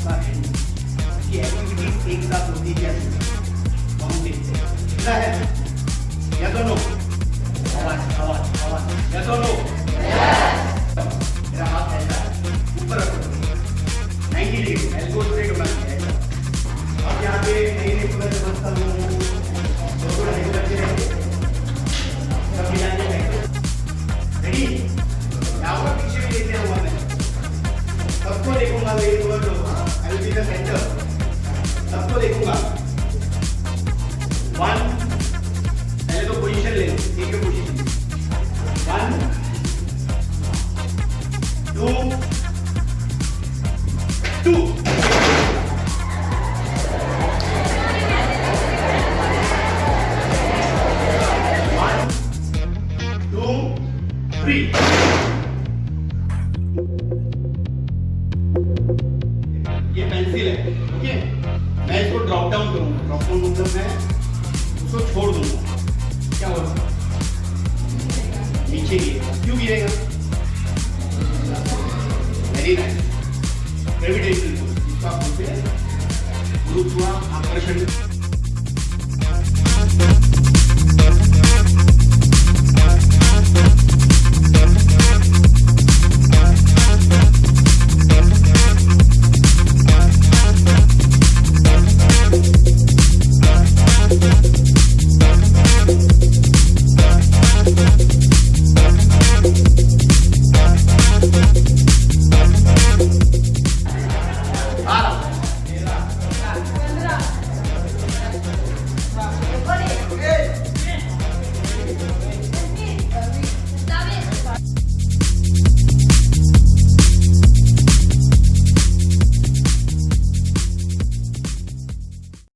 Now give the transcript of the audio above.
आपका हैंड की एक्टिविटीज एक साथ होती है तो हम देखते हैं कितना है या दोनों आवाज आवाज आवाज या दोनों मेरा हाथ ऐसा ऊपर रखो 90 डिग्री एल्बो स्ट्रेट होना चाहिए। अब यहाँ पे नई पूरा व्यवस्था हूँ थोड़ा हेल्प करते रहेंगे सब मिलाने रहेंगे। रेडी यहाँ पर पीछे भी देखते हैं मैं सबको देखूंगा मेरी ओर लो I will be the centre सबको देखूंगा। वन पहले तो पोजीशन ले लो एक ही पोजीशन 1 2 2 ये पेंसिल है ओके मैं इसको ड्रॉप डाउन करूंगा ड्रॉप डाउन मतलब मैं उसको छोड़ दूंगा क्या होगा नीचे गिरेगा क्यों गिरेगा वेरी नाइस ग्रेविटेशनल फोर्स इसको आप बोलते हैं गुरुत्वाकर्षण।